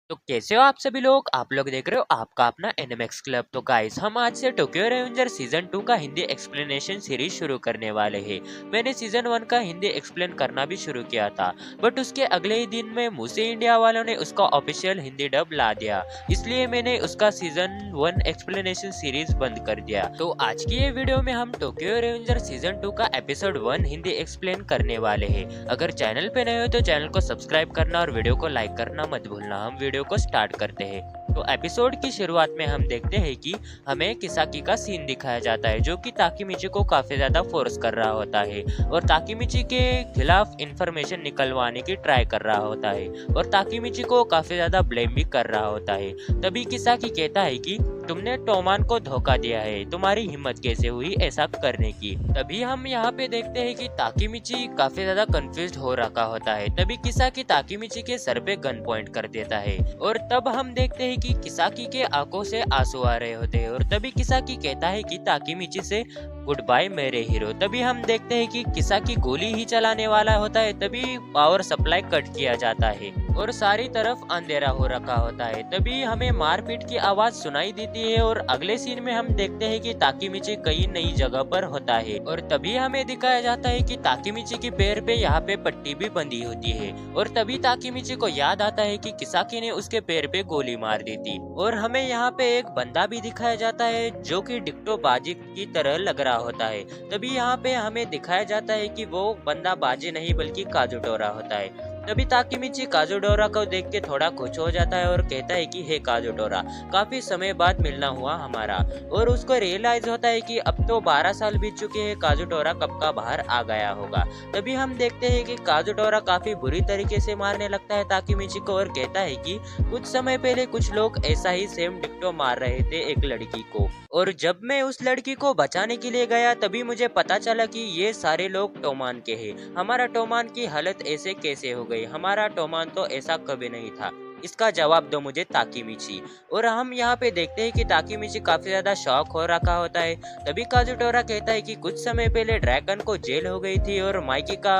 तो कैसे हो आप सभी लोग। आप लोग देख रहे हो आपका अपना एनिमेक्स क्लब। तो गाइस, हम आज से टोक्यो रेवेंजर सीजन 2 का हिंदी एक्सप्लेनेशन सीरीज शुरू करने वाले हैं। मैंने सीजन 1 का हिंदी एक्सप्लेन करना भी शुरू किया था, बट उसके अगले ही दिन में मुझसे इंडिया वालों ने उसका ऑफिशियल हिंदी डब ला दिया, इसलिए मैंने उसका सीजन 1 एक्सप्लेनेशन सीरीज बंद कर दिया। तो आज की ये वीडियो में हम टोक्यो रेवेंजर सीजन 2 का एपिसोड 1 हिंदी एक्सप्लेन करने वाले हैं। अगर चैनल पे नए हो तो चैनल को सब्सक्राइब करना और वीडियो को लाइक करना मत भूलना। हम वीडियो को स्टार्ट करते हैं। तो एपिसोड की शुरुआत में हम देखते हैं कि हमें किसाकी का सीन दिखाया जाता है, जो कि ताकीमिची को काफी ज्यादा फोर्स कर रहा होता है और ताकीमिची के खिलाफ इंफॉर्मेशन निकलवाने की ट्राई कर रहा होता है और ताकीमिची को काफी ज्यादा ब्लेम भी कर रहा होता है। तभी किसाकी कहता है कि तुमने टोमान को धोखा दिया है, तुम्हारी हिम्मत कैसे हुई ऐसा करने की। तभी हम यहाँ पे देखते हैं कि ताकीमिची काफी ज्यादा कंफ्यूज हो रखा होता है। तभी किसाकी ताकीमिची के सर पे गन पॉइंट कर देता है और तब हम देखते हैं कि किसाकी के आंखों से आंसू आ रहे होते हैं और तभी किसाकी कहता है कि ताकीमिची से गुड बाय मेरे हीरो। तभी हम देखते हैं कि किसाकी गोली ही चलाने वाला होता है। तभी पावर सप्लाई कट किया जाता है और सारी तरफ अंधेरा हो रखा होता है। तभी हमें मारपीट की आवाज सुनाई देती है और अगले सीन में हम देखते हैं कि ताकीमिची कई नई जगह पर होता है और तभी हमें दिखाया जाता है कि ताकीमिची के पैर पे यहाँ पे पट्टी भी बंधी होती है और तभी ताकीमिची को याद आता है कि किसाकी ने उसके पैर पे गोली मार दी थी और हमें यहाँ पे एक बंदा भी दिखाया जाता है जो कि डिक्टो बाजी की तरह लग रहा होता है। तभी यहाँ पे हमें दिखाया जाता है कि वो बंदा बाजी नहीं बल्कि काजुटोरा होता है। तभी ताकीमिची काजुटोरा को देख के थोड़ा खुश हो जाता है और कहता है कि हे काजुटोरा, काफी समय बाद मिलना हुआ हमारा। और उसको रियलाइज होता है कि अब तो 12 साल बीत चुके हैं, काजुटोरा कब का बाहर आ गया होगा। तभी हम देखते हैं कि काजुटोरा काफी बुरी तरीके से मारने लगता है ताकीमिची को और कहता है कि कुछ समय पहले कुछ लोग ऐसा ही सेम डिक्टो मार रहे थे एक लड़की को, और जब मैं उस लड़की को बचाने के लिए गया तभी मुझे पता चला कि ये सारे लोग टोमान के हैं। हमारा टोमान की हालत ऐसे कैसे हो गई, हमारा टोमान तो ऐसा कभी नहीं था, इसका जवाब दो मुझे ताकीमिची। और हम यहाँ पे देखते हैं कि ताकीमिची काफी ज्यादा शॉक हो रखा होता है। तभी काजुटोरा कहता है कि कुछ समय पहले ड्रैगन को जेल हो गई थी और माइकी का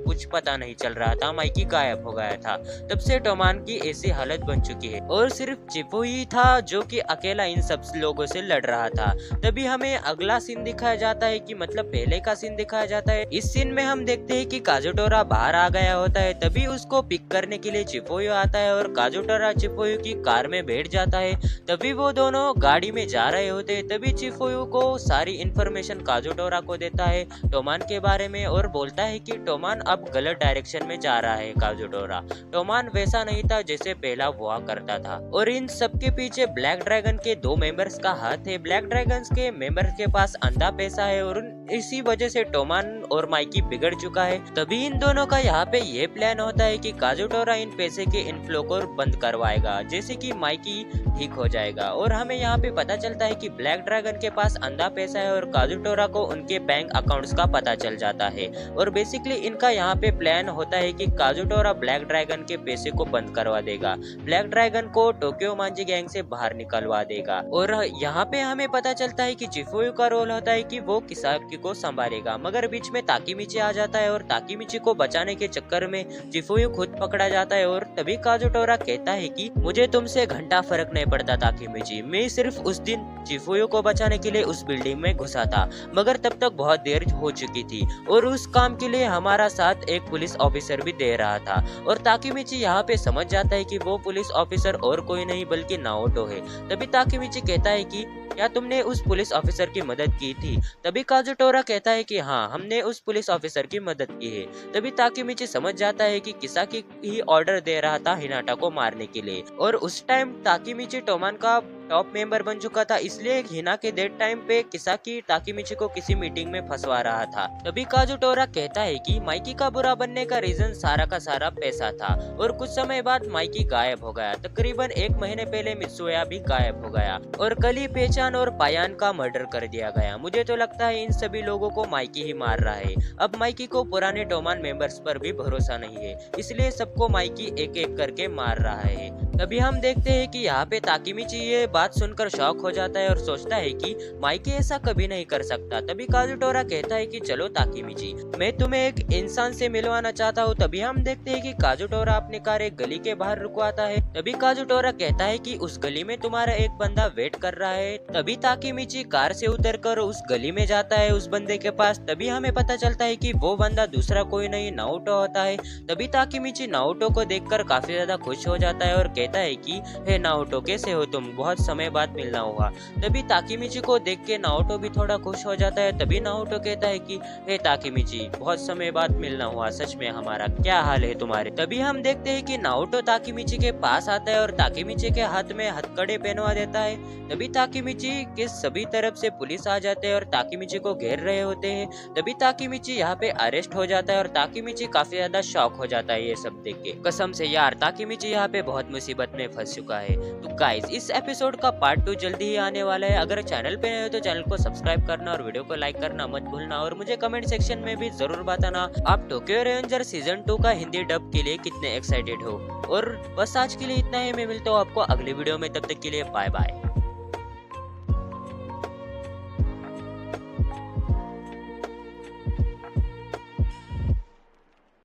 कुछ पता नहीं चल रहा था, माइकी गायब हो गया था। तब से टोमान की ऐसी हालत बन चुकी है और सिर्फ चिपू ही था जो कि अकेला इन सब लोगों से लड़ रहा था। तभी हमें अगला सीन दिखाया जाता है कि मतलब पहले का सीन दिखाया जाता है। इस सीन में हम देखते हैं कि काजुटोरा बाहर आ गया होता है। तभी उसको पिक करने के लिए चिपोयो आता है और काजुटोरा चिपोयो की कार में बैठ जाता है। तभी वो दोनों गाड़ी में जा रहे होते हैं। तभी चिपोयो को सारी इंफॉर्मेशन काजुटोरा को देता है टोमान के बारे में और बोलता है कि टोमान अब गलत डायरेक्शन में जा रहा है। काजुटोरा, टोमान वैसा नहीं था जैसे पहला हुआ करता था और इन सबके पीछे ब्लैक ड्रैगन के 2 मेंबर्स का हाथ है। ब्लैक ड्रैगन के मेंबर्स के पास अंधा पैसा है और इसी वजह से टोमान और माइकी बिगड़ चुका है। तभी इन दोनों का यहाँ पे ये प्लान होता है कि काजुटोरा इन पैसे के इनफ्लो को बंद करवाएगा जैसे कि माइकी ठीक हो जाएगा। और हमें यहाँ पे पता चलता है कि ब्लैक ड्रैगन के पास अंधा पैसा है और काजुटोरा को उनके बैंक अकाउंट्स का पता चल जाता है और बेसिकली इनका यहाँ पे प्लान होता है कि काजुटोरा ब्लैक ड्रैगन के पैसे को बंद करवा देगा, ब्लैक ड्रैगन को टोक्यो मांजी गैंग से बाहर निकलवा देगा। और यहाँ पे हमें पता चलता है कि चिफुयु का रोल होता है कि वो किसाकी को संभालेगा, मगर बीच में ताकीमिची आ जाता है और ताकीमिची को बचाने के चक्कर में चिफुयु खुद पकड़ा जाता है। और तभी काजुटोरा कहता है कि मुझे तुमसे घंटा फर्क नहीं पड़ता ताकीमिची, मैं सिर्फ उस दिन चिफुयु को बचाने के लिए उस बिल्डिंग में घुसा था, मगर तब तक बहुत देर हो चुकी थी और उस काम के लिए हमारा साथ एक पुलिस ऑफिसर भी दे रहा था। और ताकीमिची यहाँ पे समझ जाता है कि वो पुलिस ऑफिसर और कोई नहीं बल्कि नाओटो है। तभी ताकीमिची कहता है कि क्या तुमने उस पुलिस ऑफिसर की मदद की थी? तभी काजुटोरा कहता है कि हाँ, हमने उस पुलिस ऑफिसर की मदद की है। तभी ताकीमिची समझ जाता है कि किसाकी ही ऑर्डर दे रहा था हिनाटा को मारने के लिए और उस टाइम ताकीमिची टोमान का टॉप मेंबर बन चुका था, इसलिए हिना के डेट टाइम पे किसाकी ताकीमिची को किसी मीटिंग में फंसवा रहा था। तभी काजुटोरा कहता है कि माइकी का बुरा बनने का रीजन सारा का सारा पैसा था और कुछ समय बाद माइकी गायब हो गया। तकरीबन 1 महीने पहले मित्सुया भी गायब हो गया और कल ही पेचान और पायान का मर्डर कर दिया गया। मुझे तो लगता है इन सभी लोगों को माइकी ही मार रहा है। अब माइकी को पुराने टोमान मेंबर्स पर भी भरोसा नहीं है, इसलिए सबको माइकी एक एक करके मार रहा है। तभी हम देखते हैं कि यहाँ पे ताकीमिची ये बात सुनकर शॉक हो जाता है और सोचता है कि माइकी ऐसा कभी नहीं कर सकता। तभी काजुटोरा कहता है कि चलो ताकीमिची, मैं तुम्हें एक इंसान से मिलवाना चाहता हूँ। तभी हम देखते हैं कि काजुटोरा अपनी कार एक गली के बाहर रुकवाता है। तभी काजुटोरा कहता है कि उस गली में तुम्हारा एक बंदा वेट कर रहा है। तभी ताकीमिची कार से उतरकर उस गली में जाता है उस बंदे के पास। तभी हमें पता चलता है कि वो बंदा दूसरा कोई नहीं नारुतो होता है। तभी ताकीमिची नारुतो को देखकर काफी ज्यादा खुश हो जाता है और कहता है कि हे नारुतो, कैसे हो तुम, बहुत समय बाद मिलना हुआ। तभी ताकीमिची को देख के नारुतो भी थोड़ा खुश हो जाता है। तभी नारुतो कहता है कि हे ताकीमिची, बहुत समय बाद मिलना हुआ, सच में हमारा क्या हाल है तुम्हारे। तभी हम देखते हैं कि नारुतो ताकीमिची के पास आता है और ताकीमिची के हाथ में हथकड़े पहनवा देता है। तभी ताकीमिची के सभी तरफ से पुलिस आ जाते हैं और ताकीमिची को घेर रहे होते हैं। तभी ताकीमिची यहाँ पे अरेस्ट हो जाता है और ताकीमिची काफी ज्यादा शॉक हो जाता है ये सब देख के। कसम से यार, ताकीमिची यहाँ पे बहुत मुसीबत में फंस चुका है। तो गाइस, इस एपिसोड का पार्ट 2 जल्दी ही आने वाला है। अगर चैनल पे नए हो तो चैनल को सब्सक्राइब करना और वीडियो को लाइक करना मत भूलना और मुझे कमेंट सेक्शन में भी जरूर बताना आप टोक्यो रेवेंजर सीजन 2 का हिंदी डब के लिए कितने एक्साइटेड हो। और बस आज के लिए इतना ही, मैं मिलता हूँ आपको अगले वीडियो में, तब तक के लिए बाय बाय।